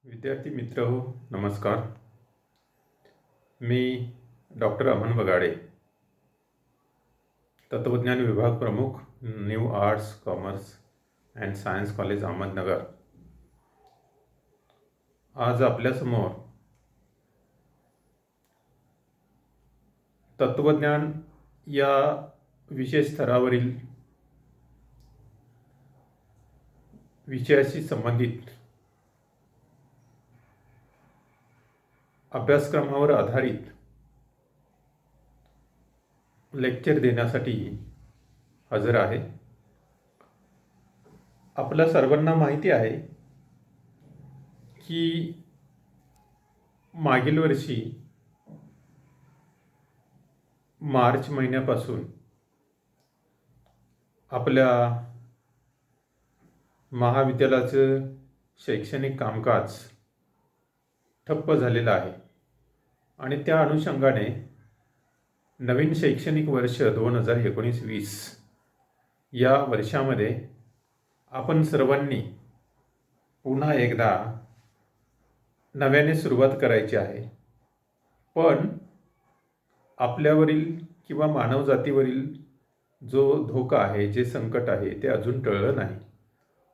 विद्यार्थी मित्र हो, नमस्कार. मी डॉक्टर अमन बगाडे, तत्वज्ञान विभाग प्रमुख, new arts commerce and science college Ahmednagar. आज आपल्यासमोर तत्वज्ञान या विषय स्तरावरील विषयाशी संबंधित अभ्यासक्रमावर आधारित लेक्चर देण्यासाठी हजर आहे. आपल्या सर्वांना माहिती आहे की मागील वर्षी मार्च महिन्यापासून आपल्या महाविद्यालयाचं शैक्षणिक कामकाज ठप्प झालेलं आहे आणि त्या अनुषंगाने नवीन शैक्षणिक वर्ष 2019-20 या वर्षामध्ये आपण सर्वांनी पुन्हा एकदा नव्याने सुरुवात करायची आहे. पण आपल्यावरील किंवा मानवजातीवरील जो धोका आहे, जे संकट आहे, ते अजून टळलं नाही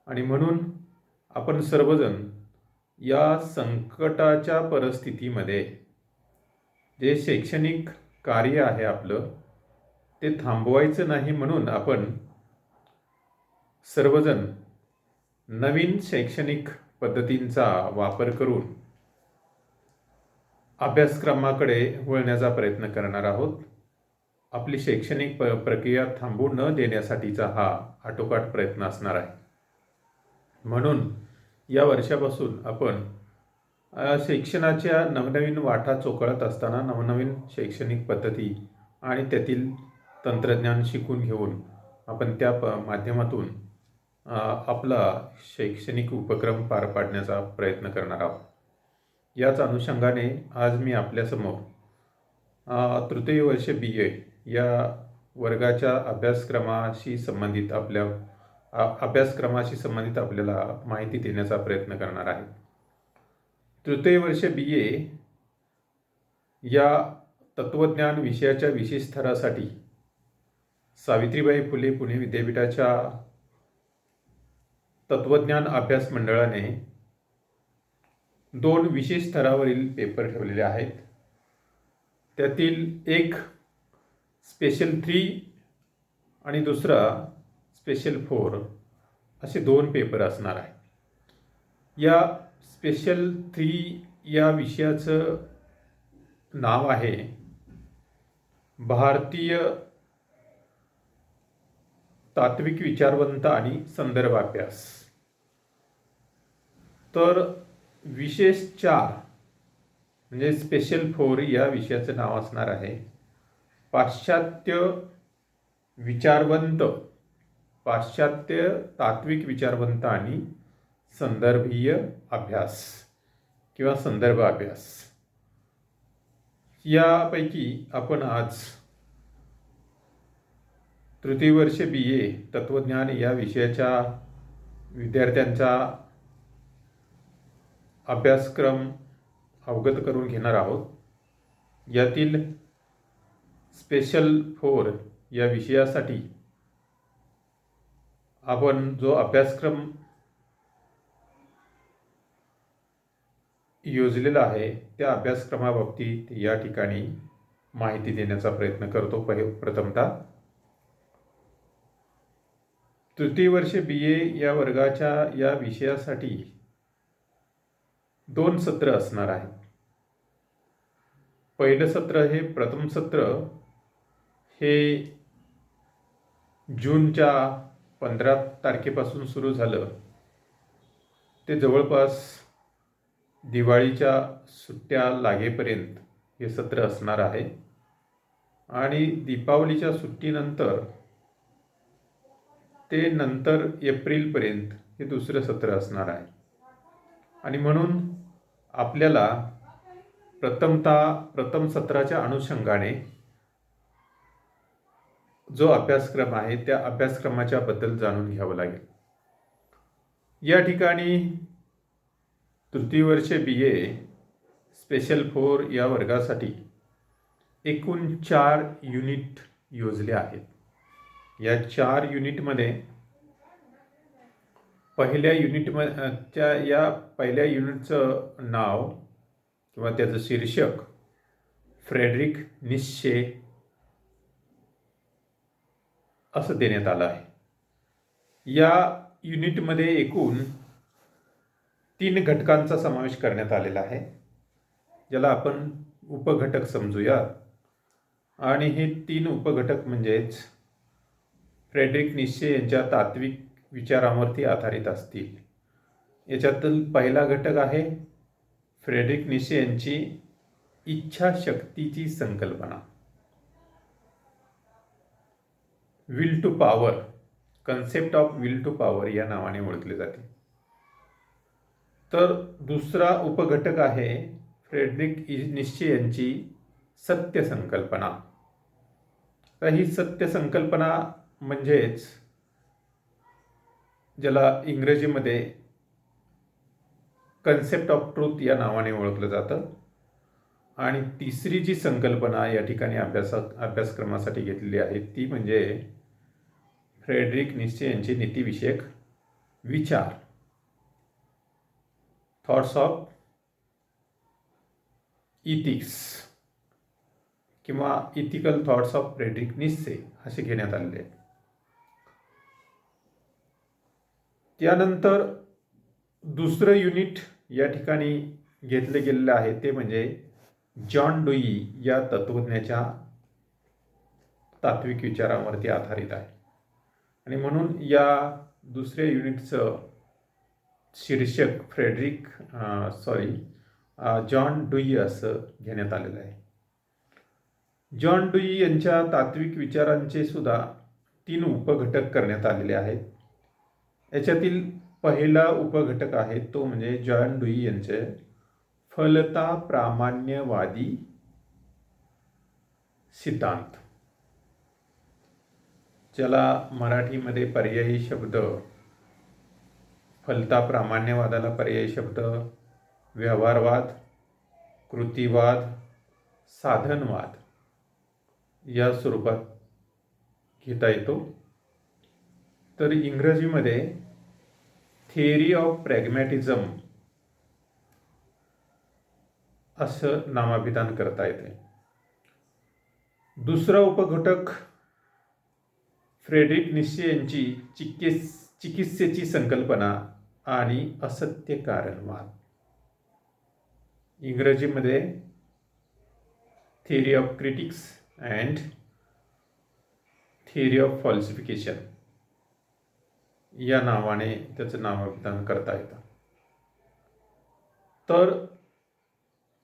आणि म्हणून आपण सर्वजण या संकटाच्या परिस्थितीमध्ये जे शैक्षणिक कार्य आहे आपलं ते थांबवायचं नाही, म्हणून आपण सर्वजण नवीन शैक्षणिक पद्धतींचा वापर करून अभ्यासक्रमाकडे वळण्याचा प्रयत्न करणार आहोत. आपली शैक्षणिक प्रक्रिया थांबू न देण्यासाठीचा हा आटोकाट प्रयत्न असणार आहे. म्हणून या वर्षापासून आपण शिक्षणाच्या नवनवीन वाटा चोखाळत असताना नवनवीन शैक्षणिक पद्धती आणि त्यातील तंत्रज्ञान शिकून घेऊन आपण त्या माध्यमातून आपला शैक्षणिक उपक्रम पार पाडण्याचा प्रयत्न करणार आहोत. याच अनुषंगाने आज मी आपल्यासमोर तृतीय वर्ष BA या वर्गाच्या अभ्यासक्रमाशी संबंधित आपल्याला माहिती देण्याचा प्रयत्न करणार आहे. तृतीय वर्ष BA या तत्वज्ञान विषयाच्या विशेष स्तरासाठी सावित्रीबाई फुले पुणे विद्यापीठाच्या तत्वज्ञान अभ्यास मंडळाने 2 विशेष स्तरावरील पेपर ठेवलेले आहेत. त्यातील एक स्पेशल 3 आणि दुसरा स्पेशल 4 असे 2 पेपर असणार आहेत. या स्पेशल 3 या विषयाचं नाव आहे भारतीय तात्विक विचारवंत आणि संदर्भ अभ्यास. तर विशेष 4 म्हणजे स्पेशल 4 या विषयाचं नाव असणार आहे पाश्चात्य तात्विक विचारवंत आणि संदर्भीय अभ्यास किंवा संदर्भ अभ्यास. यापैकी आपण आज तृतीय वर्ष BA तत्वज्ञान या विषयाच्या विद्यार्थ्यांचा अभ्यासक्रम अवगत करून घेणार आहोत. यातील स्पेशल 4 या विषयासाठी आपण जो अभ्यासक्रम योजलेला आहे त्या अभ्यासक्रमाबाबतीत या ठिकाणी माहिती देण्याचा प्रयत्न करतो. प्रथमतः तृतीय वर्ष BA या वर्गाच्या या विषयासाठी 2 सत्र असणार आहेत. पहिलं सत्र हे प्रथम सत्र हे जूनच्या 15 तारखेपासून सुरू झालं. ते जवळपास दिवाळीच्या सुट्ट्या लागेपर्यंत हे सत्र असणार आहे आणि दीपावलीच्या सुट्टीनंतर ते नंतर एप्रिलपर्यंत हे दुसरं सत्र असणार आहे. आणि म्हणून आपल्याला प्रथम सत्राच्या अनुषंगाने जो अभ्यासक्रम आहे त्या अभ्यासक्रमाच्या बद्दल जाणून घ्यावं लागेल. या ठिकाणी तृतीय वर्ष BA स्पेशल 4 या वर्गासाठी एकूण 4 युनिट योजले आहेत. या 4 युनिटमध्ये पहिल्या युनिटचं नाव किंवा त्याचं शीर्षक फ्रेडरिक नीत्शे असं देण्यात आलं आहे. या युनिटमध्ये एकूण 3 घटकांचा समावेश करण्यात आलेला आहे, ज्याला आपण उपघटक समजूया. आणि हे 3 उपघटक म्हणजेच फ्रेडरिक नीत्शे यांच्या तात्विक विचारांवरती आधारित असतील. याच्यातील पहिला घटक आहे फ्रेडरिक नीत्शे यांची इच्छाशक्तीची संकल्पना, will to power, concept of will to power या नावाने ओळखले जाते. तर दुसरा उपघटक आहे फ्रेडरिक नीत्शे यांची सत्य संकल्पना. तर ही सत्य संकल्पना म्हणजेच ज्याला इंग्रजीमध्ये कन्सेप्ट ऑफ ट्रूथ या नावाने ओळखलं जातं. आणि तिसरी जी संकल्पना या ठिकाणी अभ्यासक्रमासाठी घेतलेली आहे ती म्हणजे फ्रेडरिक नीत्शे यांचे नीतिविषयक विचार, थॉट्स ऑफ इथिक्स किंवा ethical thoughts of Friedrich Nietzsche असे घेण्यात आलेले आहेत. त्यानंतर दुसरं युनिट या ठिकाणी घेतले गेलेलं आहे ते म्हणजे जॉन डुई या तत्वज्ञाच्या तात्विक विचारांवरती आधारित आहे. आणि म्हणून या दुसऱ्या युनिटचं शीर्षक जॉन डुई असं घेण्यात आलेलं आहे. जॉन डुई यांच्या तात्विक विचारांचे सुद्धा 3 उपघटक करण्यात आलेले आहेत. याच्यातील पहिला उपघटक आहे तो म्हणजे जॉन डुई यांचे फलता प्रामाण्यवादी सिद्धांत, ज्याला मराठीमध्ये पर्यायी शब्द, फलता प्रामाण्यवादाला पर्यायी शब्द व्यवहारवाद, कृतीवाद, साधनवाद या स्वरूपात घेता येतो. तर इंग्रजीमध्ये थिअरी ऑफ प्रॅग्मॅटिझम असं नामाभिधान करता येते. दुसरा उपघटक फ्रेडरिक नीत्शे यांची चिकित्सेची संकल्पना आणि असत्य कारणवाद, इंग्रजीमध्ये theory of critics and theory of falsification या नावाने त्याचं नामविधान करता येतं. तर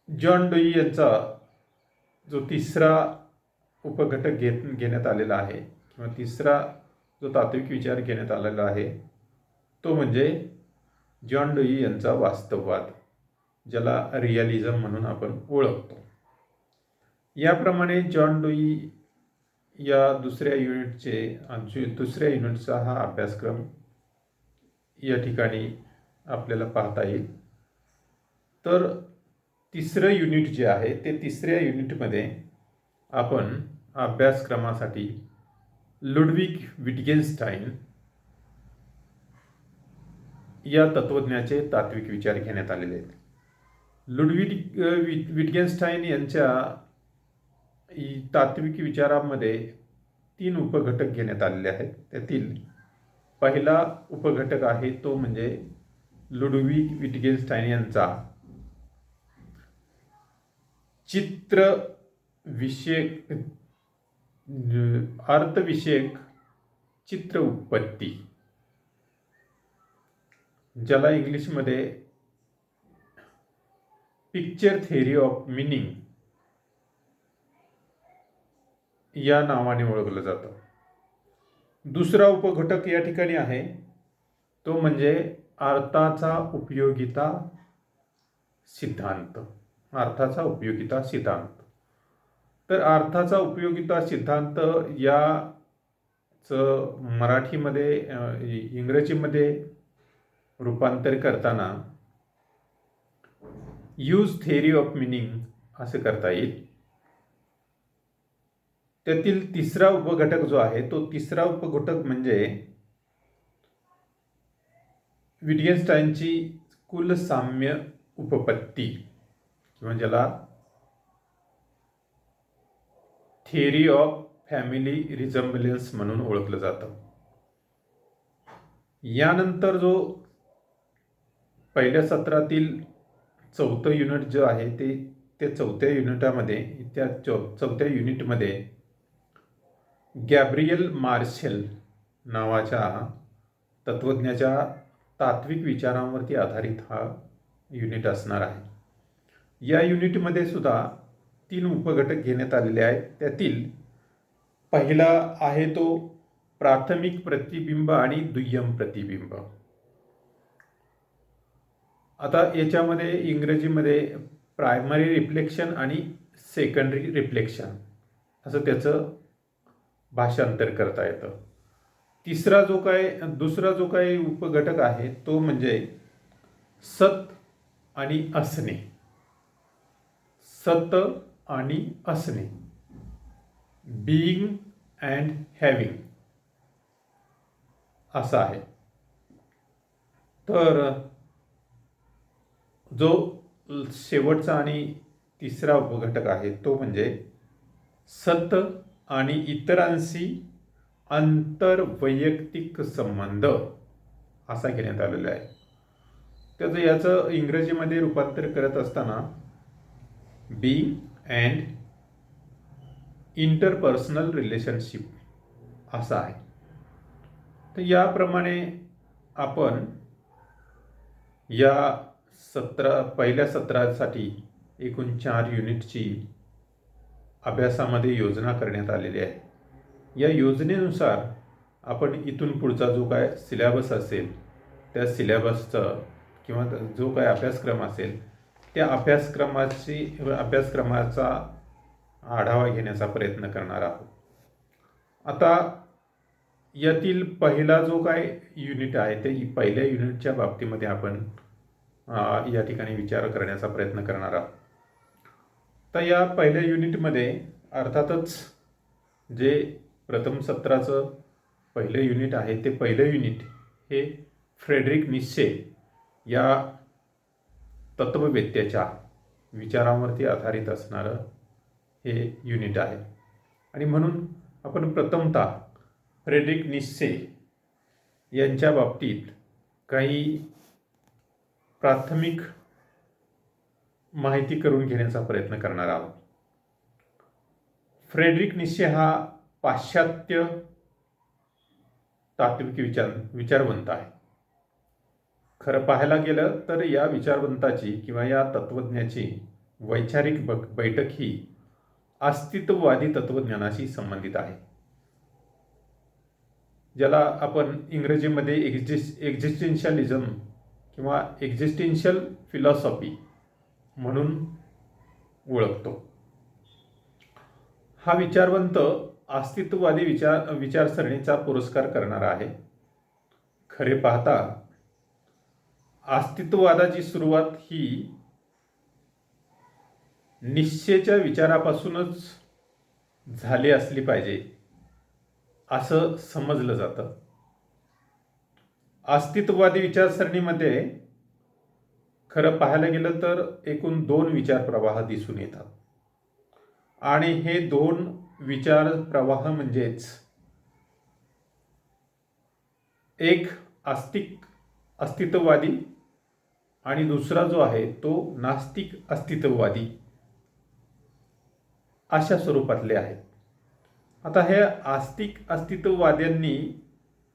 जॉन डुई यांचा जो तिसरा उपघटक घेण्यात आलेला आहे किंवा तिसरा जो तात्विक विचार घेण्यात आलेला आहे तो म्हणजे जॉन डुई यांचा वास्तववाद, ज्याला रिअलिझम म्हणून आपण ओळखतो. याप्रमाणे जॉन डुई या दुसऱ्या युनिटचा हा अभ्यासक्रम या ठिकाणी आपल्याला पाहता येईल. तर तिसरं युनिट जे आहे ते तिसऱ्या युनिटमध्ये आपण अभ्यासक्रमासाठी लुडविग विटगेन्स्टाईन या तत्वज्ञाचे तात्विक विचार घेण्यात आलेले आहेत. लुडविग विटगेन्स्टाईन यांच्या तात्विक विचारांमध्ये 3 उपघटक घेण्यात आलेले आहेत. त्यातील पहिला उपघटक आहे तो म्हणजे लुडविग विटगेन्स्टाईन यांचा अर्थविषयक चित्र उत्पत्ती, ज्याला इंग्लिशमध्ये पिक्चर थिअरी ऑफ मिनिंग या नावाने ओळखलं जातं. दुसरा उपघटक या ठिकाणी आहे तो म्हणजे अर्थाचा उपयोगिता सिद्धांत. तर अर्थाचा उपयोगिता सिद्धांत याचं मराठीमध्ये इंग्रजीमध्ये रूपांतर करताना यूज थेअरी ऑफ मिनिंग असं करता येईल. त्यातील तिसरा उपघटक जो आहे तो तिसरा उपघटक म्हणजे विटगेन्स्टाईनची कुल साम्य उपपत्ती किंवा ज्याला थेअरी ऑफ फॅमिली रिझम्बलन्स म्हणून ओळखलं जातं. यानंतर जो पहिल्या सत्रातील चौथं युनिट जो आहे ते चौथ्या युनिटमध्ये गॅब्रियल मार्शल नावाच्या तत्त्वज्ञाच्या तात्विक विचारांवरती आधारित हा युनिट असणार आहे. या युनिटमध्ये सुद्धा 3 उपघटक घेण्यात आलेले आहेत. त्यातील पहिला आहे तो प्राथमिक प्रतिबिंब आणि दुय्यम प्रतिबिंब. आता याच्यामध्ये इंग्रजीमध्ये प्रायमरी रिफ्लेक्शन आणि सेकंडरी रिफ्लेक्शन असं त्याचं भाषांतर करता येतं. दुसरा जो काही उपघटक आहे तो म्हणजे सत आणि असणे. सत आणि असणे, बीइंग अँड हॅविंग असं आहे. तर जो शेवटचा आणि तिसरा उपघटक आहे तो म्हणजे सत आणि इतरांशी आंतरवैयक्तिक संबंध असा घेण्यात आलेला आहे. त्याचं याचं इंग्रजीमध्ये रूपांतर करत असताना बीइंग अँड इंटरपर्सनल रिलेशनशिप असं आहे. तर याप्रमाणे आपण या पहिल्या सत्रासाठी एकूण 4 युनिटची अभ्यासामध्ये योजना करण्यात आलेली आहे. या योजनेनुसार आपण इथून पुढचा जो काय सिलेबस असेल त्या सिलेबसचं किंवा जो काय अभ्यासक्रम असेल त्या अभ्यासक्रमाचा आढावा घेण्याचा प्रयत्न करणार आहोत. आता यातील पहिला जो काय युनिट आहे ते पहिल्या युनिटच्या बाबतीमध्ये आपण या ठिकाणी विचार करण्याचा प्रयत्न करणार आहोत. तर या पहिल्या युनिटमध्ये अर्थातच जे प्रथम सत्राचं पहिलं युनिट आहे ते पहिलं युनिट हे फ्रेडरिक नीत्शे या तत्त्ववेत्त्याच्या विचारांवरती आधारित असणारं हे युनिट आहे. आणि म्हणून आपण प्रथमतः फ्रेडरिक नीत्शे यांच्या बाबतीत काही प्राथमिक माहिती करून घेण्याचा प्रयत्न करणार आहोत. फ्रेडरिक नीत्शे हा पाश्चात्य तात्विक विचारवंत आहे. खरं पाहायला गेलं तर या विचारवंताची किंवा या तत्त्वज्ञाची वैचारिक बैठक ही अस्तित्ववादी तत्त्वज्ञानाशी संबंधित आहे, ज्याला आपण इंग्रजीमध्ये एक्झिस्टेन्शियलिझम किंवा एक्झिस्टेन्शियल फिलॉसॉफी म्हणून ओळखतो. हा विचारवंत अस्तित्ववादी विचारसरणीचा पुरस्कार करणारा आहे. खरे पाहता अस्तित्ववादाची सुरुवात ही नीत्शेच्या विचारापासूनच झाली असली पाहिजे असं समजलं जातं. अस्तित्ववादी विचारसरणीमध्ये खरं पाहायला गेलं तर एकूण 2 विचार प्रवाह दिसून येतात. आणि हे 2 विचार प्रवाह म्हणजेच एक अस्तित्ववादी आणि दुसरा जो आहे तो नास्तिक अस्तित्ववादी अशा स्वरूपातले आहेत. आता हे आस्तिक अस्तित्ववाद्यांनी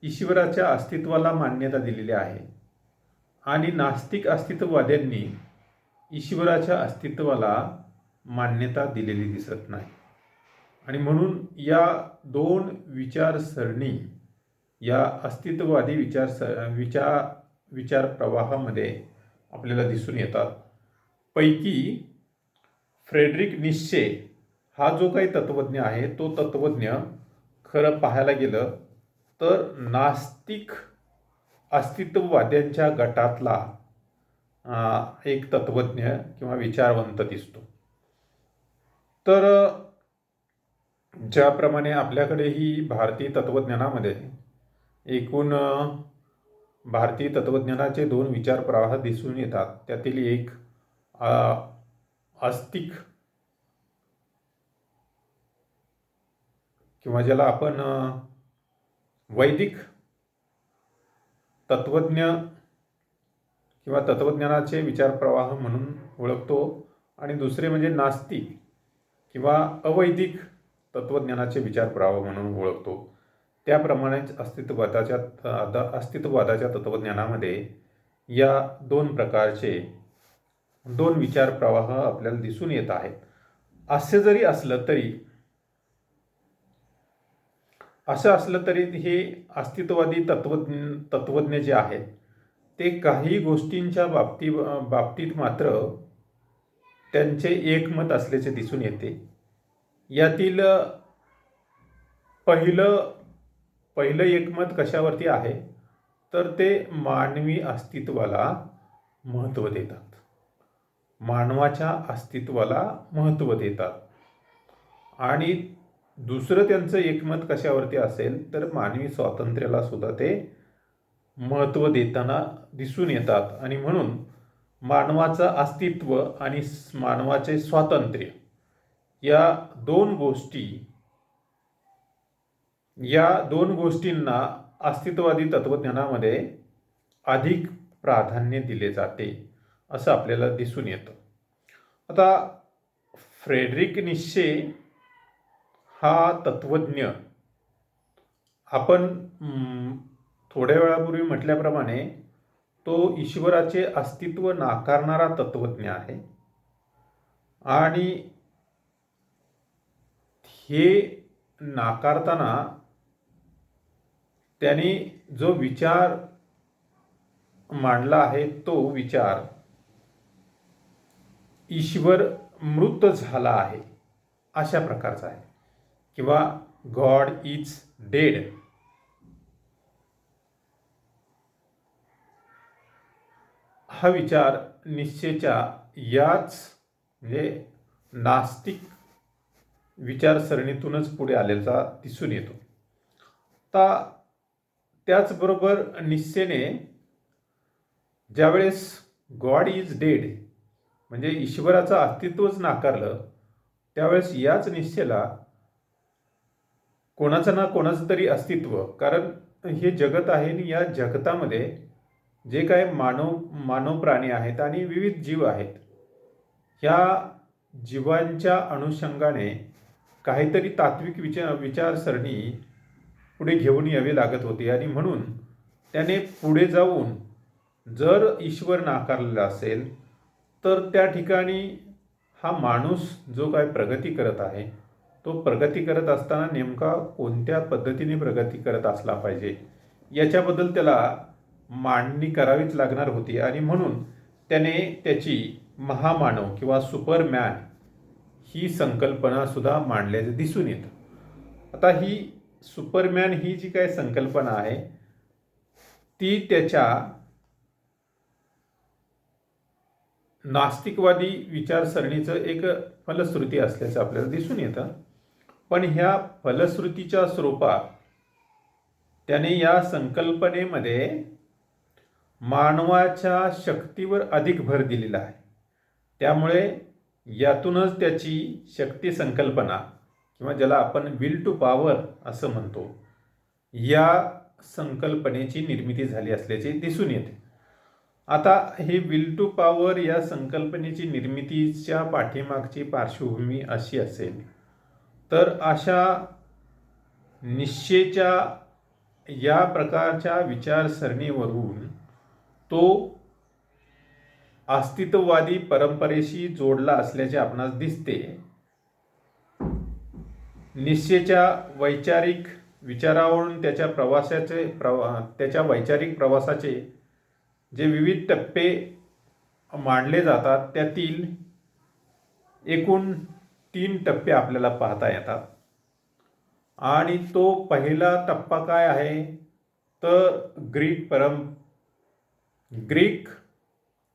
ईश्वराच्या अस्तित्वाला मान्यता दिलेली आहे आणि नास्तिक अस्तित्ववाद्यांनी ईश्वराच्या अस्तित्वाला मान्यता दिलेली दिसत नाही. आणि म्हणून या 2 विचारसरणी या अस्तित्ववादी विचार प्रवाहामध्ये आपल्याला दिसून येतात. पैकी फ्रेडरिक नीत्शे हा जो काही तत्त्वज्ञ आहे तो तत्त्वज्ञ खरं पाहायला गेलं तर नास्तिक अस्तित्ववाद्यांच्या गटातला एक तत्वज्ञ किंवा विचारवंत दिसतो. तर ज्याप्रमाणे आपल्याकडेही भारतीय तत्वज्ञानामध्ये एकूण भारतीय तत्वज्ञानाचे 2 विचार प्रवाह दिसून येतात. त्यातील एक आस्तिक किंवा ज्याला आपण वैदिक तत्वज्ञ किंवा तत्वज्ञानाचे विचार प्रवाह म्हणून ओळखतो, आणि दुसरे म्हणजे नास्तिक किंवा अवैदिक तत्वज्ञानाचे विचार प्रवाह म्हणून ओळखतो. त्याप्रमाणेच अस्तित्ववादाच्या तत्वज्ञानामध्ये या 2 प्रकारचे 2 विचार प्रवाह आपल्याला दिसून येत आहेत. असं असलं तरी हे अस्तित्ववादी तत्वज्ञ जे आहेत ते काही गोष्टींच्या बाबतीत मात्र त्यांचे एकमत असल्याचे दिसून येते. यातील पहिलं एकमत कशावरती आहे, तर ते मानवी अस्तित्वाला महत्त्व देतात. मानवाच्या अस्तित्वाला महत्त्व देतात. आणि दुसरं त्यांचं एकमत कशावरती असेल, तर मानवी स्वातंत्र्याला सुद्धा ते महत्त्व देताना दिसून येतात. आणि म्हणून मानवाचं अस्तित्व आणि मानवाचे स्वातंत्र्य या दोन गोष्टींना अस्तित्ववादी तत्वज्ञानामध्ये अधिक प्राधान्य दिले जाते असं आपल्याला दिसून येतं. आता फ्रेडरिक निश्चे हा तत्वज्ञ, आपण थोड्या वेळापूर्वी म्हटल्याप्रमाणे तो ईश्वराचे अस्तित्व नाकारणारा तत्वज्ञ आहे. आणि हे नाकारताना त्याने जो विचार मांडला आहे तो विचार ईश्वर मृत झाला आहे अशा प्रकारचा आहे, किंवा गॉड इज डेड. हा विचार निश्चेच्या याच म्हणजे नास्तिक विचारसरणीतूनच पुढे आलेला दिसून येतो. त्याचबरोबर निश्चेने ज्यावेळेस गॉड इज डेड म्हणजे ईश्वराचं अस्तित्वच नाकारलं, त्यावेळेस याच निश्चेला कोणाचं ना कोणाचं तरी अस्तित्व, कारण हे जगत आहे आणि या जगतामध्ये जे काय मानव प्राणी आहेत आणि विविध जीव आहेत, ह्या जीवांच्या अनुषंगाने काहीतरी तात्विक विचारसरणी पुढे घेऊन यावी लागत होती. आणि म्हणून त्याने पुढे जाऊन जर ईश्वर नाकारलेला असेल तर त्या ठिकाणी हा माणूस जो काय प्रगती करत आहे तो प्रगती करत असताना नेमका कोणत्या पद्धतीने प्रगती करत असला पाहिजे याच्याबद्दल त्याला मांडणी करावीच लागणार होती. आणि म्हणून त्याने त्याची महामानव किंवा सुपरमॅन ही संकल्पना सुद्धा मांडल्याचे दिसून येतं. आता ही सुपरमॅन ही जी काही संकल्पना आहे ती त्याच्या नास्तिकवादी विचारसरणीचं एक फलश्रुती असल्याचं आपल्याला दिसून येतं. पण ह्या फलश्रुतीच्या स्वरूपात त्याने या संकल्पनेमध्ये मानवाच्या शक्तीवर अधिक भर दिलेला आहे. त्यामुळे यातूनच त्याची शक्ती संकल्पना किंवा ज्याला आपण विल टू पॉवर असं म्हणतो, या संकल्पनेची निर्मिती झाली असल्याचे दिसून येते. आता हे विल टू पॉवर या संकल्पनेची निर्मितीच्या पाठीमागची पार्श्वभूमी अशी असेल तर अशा निश्चेच्या या प्रकारच्या विचारसरणीवरून तो अस्तित्ववादी परंपरेशी जोडला असल्याचे आपणास दिसते. निश्चेच्या वैचारिक विचारावरून त्याच्या वैचारिक प्रवासाचे जे विविध टप्पे मांडले जातात त्यातील एकूण 3 टप्पे आपल्याला पाहता येतात. आणि तो पहिला टप्पा काय आहे तर ग्रीक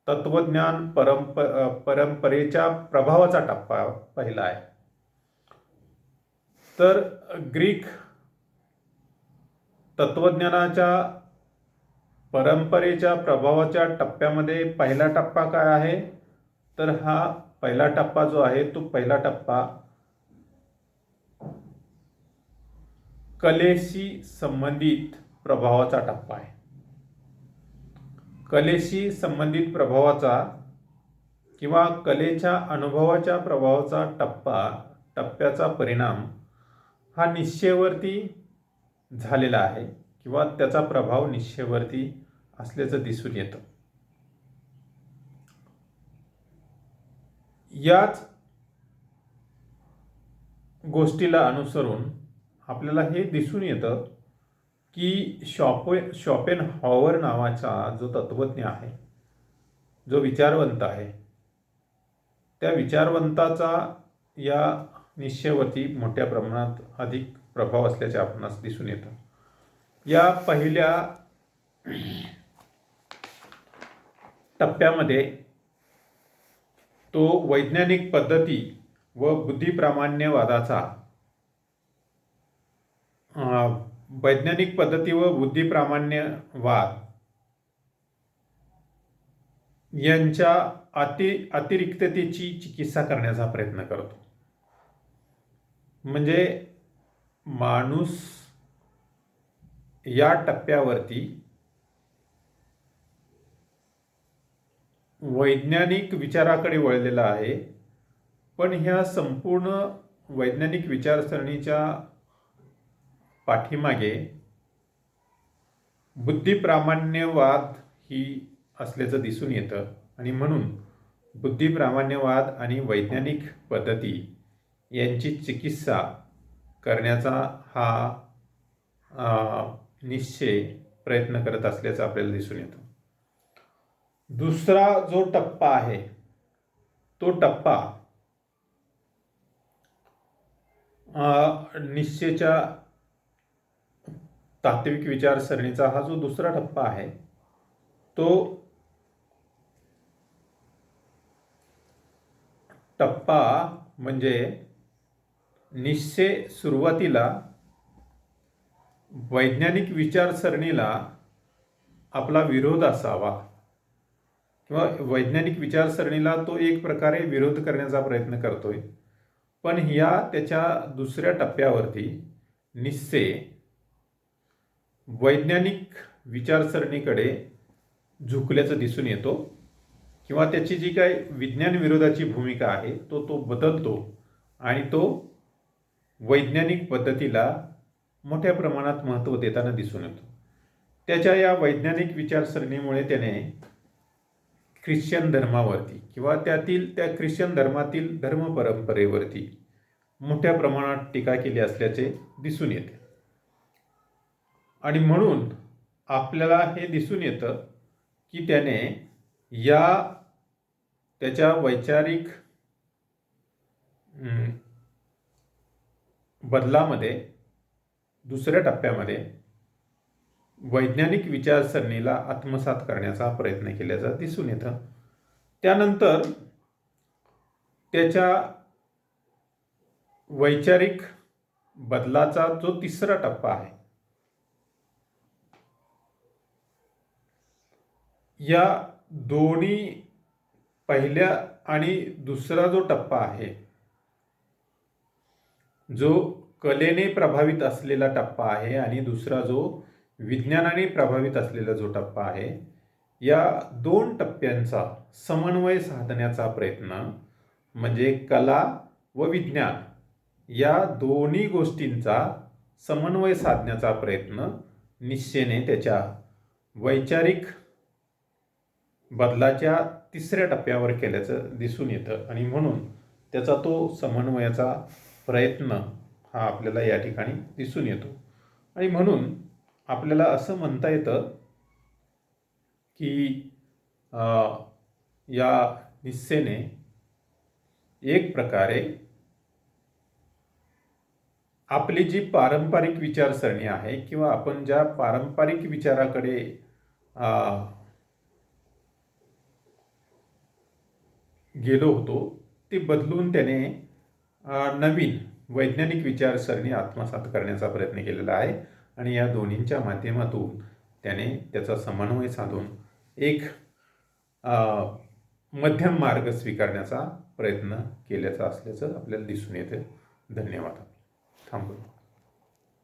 तत्वज्ञान परंपरेच्या प्रभावाचा टप्पा पहिला आहे. तर ग्रीक तत्वज्ञानाच्या परंपरेच्या प्रभावाच्या टप्प्यामध्ये पहिला टप्पा काय आहे, तर हा पहिला टप्पा जो आहे तो पहिला टप्पा कलेशी संबंधित प्रभावाचा टप्पा आहे. कलेशी संबंधित प्रभावाचा किंवा कलेच्या अनुभवाच्या प्रभावाचा टप्प्याचा परिणाम हा निश्चयवरती झालेला आहे किंवा त्याचा प्रभाव निश्चयवरती असल्याचं दिसून येतं. याच गोष्टीला अनुसरून आपल्याला हे दिसून येतं की शॉपेनहॉवर नावाचा जो तत्वज्ञ आहे, जो विचारवंत आहे, त्या विचारवंताचा या निश्चयावरती मोठ्या प्रमाणात अधिक प्रभाव असल्याचे आपणास दिसून येतं. या पहिल्या टप्प्यामध्ये तो वैज्ञानिक पद्धती व बुद्धिप्रामाण्यवादाचा वैज्ञानिक पद्धती व बुद्धिप्रामाण्यवाद यांच्या अतिरिक्ततेची चिकित्सा करण्याचा प्रयत्न करतो. म्हणजे माणूस या टप्प्यावरती वैज्ञानिक विचाराकडे वळलेला आहे, पण ह्या संपूर्ण वैज्ञानिक विचारसरणीच्या पाठीमागे बुद्धिप्रामाण्यवाद ही असल्याचं दिसून येतं. आणि म्हणून बुद्धिप्रामाण्यवाद आणि वैज्ञानिक पद्धती यांची चिकित्सा करण्याचा हा निश्चय प्रयत्न करत असल्याचं आपल्याला दिसून येतं. दुसरा जो टप्पा आहे तो टप्पा निश्चयाच्या तात्विक विचारसरणीचा हा जो दुसरा टप्पा आहे तो टप्पा म्हणजे निश्चय सुरुवातीला वैज्ञानिक विचारसरणीला आपला विरोध असावा किंवा वैज्ञानिक विचारसरणीला तो एक प्रकारे विरोध करण्याचा प्रयत्न करतोय, पण त्याच्या दुसऱ्या टप्प्यावरती निश्चय वैज्ञानिक विचारसरणीकडे झुकल्याचं दिसून येतो किंवा त्याची जी काही विज्ञान विरोधाची भूमिका आहे तो बदलतो आणि तो वैज्ञानिक पद्धतीला मोठ्या प्रमाणात महत्त्व देताना दिसून येतो. त्याच्या या वैज्ञानिक विचारसरणीमुळे त्याने ख्रिश्चन धर्मावरती किंवा त्या ख्रिश्चन धर्मातील धर्म परंपरेवरती मोठ्या प्रमाणात टीका केली असल्याचे दिसून येते. आणि म्हणून आपल्याला हे दिसून येतं की त्याने त्याच्या वैचारिक बदलामध्ये दुसऱ्या टप्प्यामध्ये वैज्ञानिक विचारसरणीला आत्मसात करण्याचा प्रयत्न केल्याचं दिसून येतं. त्यानंतर त्याच्या वैचारिक बदलाचा जो तिसरा टप्पा आहे, या दोन्ही पहिल्या आणि दुसरा जो टप्पा आहे, जो कलेने प्रभावित असलेला टप्पा आहे आणि दुसरा जो विज्ञानाने प्रभावित असलेला जो टप्पा आहे, या दोन टप्प्यांचा समन्वय साधण्याचा प्रयत्न म्हणजे कला व विज्ञान या दोन्ही गोष्टींचा समन्वय साधण्याचा प्रयत्न निश्चयाने त्याच्या वैचारिक बदलाच्या तिसऱ्या टप्प्यावर केल्याचं दिसून येतं. आणि म्हणून त्याचा तो समन्वयाचा प्रयत्न हा आपल्याला या ठिकाणी दिसून येतो. आणि म्हणून आपल्याला असं म्हणता येतं की या निश्चयाने एक प्रकारे आपली जी पारंपरिक विचारसरणी आहे किंवा आपण ज्या पारंपरिक विचाराकडे गेलो होतो ते बदलून त्याने नवीन वैज्ञानिक विचारसरणी आत्मसात करण्याचा प्रयत्न केलेला आहे आणि या दोन्हींच्या माध्यमातून त्याने त्याचा समन्वय साधून एक मध्यम मार्ग स्वीकारण्याचा प्रयत्न केल्याचा असल्याचं आपल्याला दिसून येते. धन्यवाद. थांबतो.